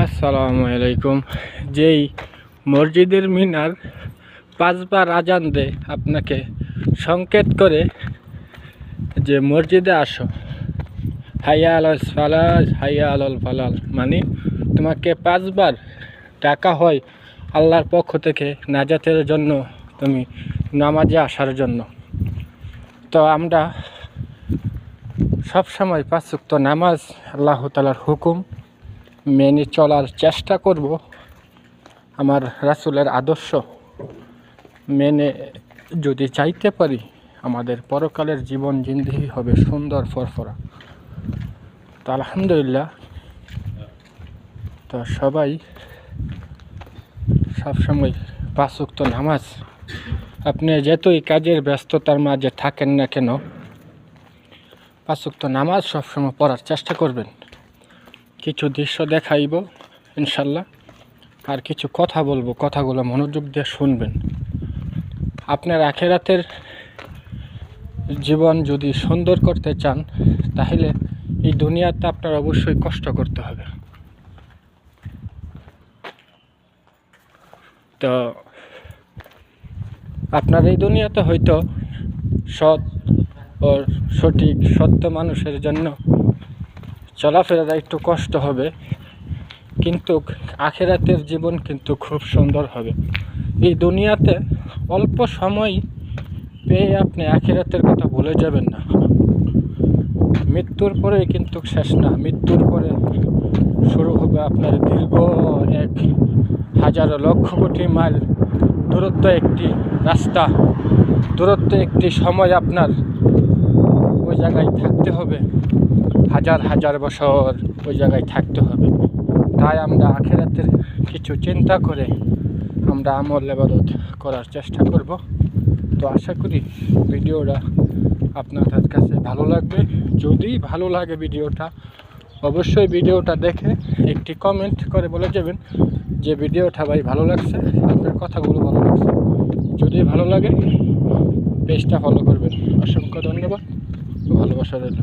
আসসালামু আলাইকুম। যেই মসজিদের মিনার 5বার আজান দেয়, আপনাকে সংকেত করে যে মসজিদে আসো, হাইয়া আলাল ফালাহ, হাইয়া আলাল ফালাল, মানে তোমাকে 5বার ডাকা হয় আল্লাহর পক্ষ থেকে নাজাতের জন্য, তুমি নামাজে আসার জন্য। তো আমরা সবসময় 5 ওয়াক্ত নামাজ, আল্লাহ তাআলার হুকুম মেনে চলার চেষ্টা করব। আমার রাসূলের আদর্শ মেনে যদি চাইতে পারি, আমাদের পরকালের জীবন জিন্দেগি হবে সুন্দর ফরফরা। তো আলহামদুলিল্লাহ, তো সবাই সবসময় 5 ওয়াক্ত নামাজ, আপনি যতই কাজের ব্যস্ততার মাঝে থাকেন না কেন, 5 ওয়াক্ত নামাজ সবসময় পড়ার চেষ্টা করবেন। কিছু দৃশ্য দেখাইব ইনশাল্লাহ, আর কিছু কথা বলবো, কথাগুলো মনোযোগ দিয়ে শুনবেন। আপনার আখিরাতের জীবন যদি সুন্দর করতে চান, তাহলে এই দুনিয়াতে আপনার অবশ্যই কষ্ট করতে হবে। তো আপনার এই দুনিয়াতে হয়তো সৎ ও সঠিক সত্য মানুষের জন্য চলাফেরা একটু কষ্ট হবে, কিন্তু আখিরাতের জীবন কিন্তু খুব সুন্দর হবে। এই দুনিয়াতে অল্প সময় পেয়ে আপনি আখিরাতের কথা ভুলে যাবেন না। মৃত্যুর পরে কিন্তু শেষ না, মৃত্যুর পরে শুরু হবে আপনার দীর্ঘ 1000 লক্ষ কোটি মাইল দূরত্ব একটি রাস্তা, দূরত্ব একটি সময়। আপনার ওই জায়গায় থাকতে হবে, হাজার হাজার বছর ওই জায়গায় থাকতে হবে। তাই আমরা আখিরাতের কিছু চিন্তা করে আমরা আমল ইবাদত করার চেষ্টা করব। তো আশা করি ভিডিওটা আপনাদের কাছে ভালো লাগবে। যদি ভালো লাগে ভিডিওটা, অবশ্যই ভিডিওটা দেখে একটি কমেন্ট করে বলে যাবেন যে ভিডিওটা ভাই ভালো লাগছে, আপনার কথাগুলো ভালো লাগছে। যদি ভালো লাগে পেজটা ফলো করবেন। অসংখ্য ধন্যবাদ, ভালোবাসা রইল।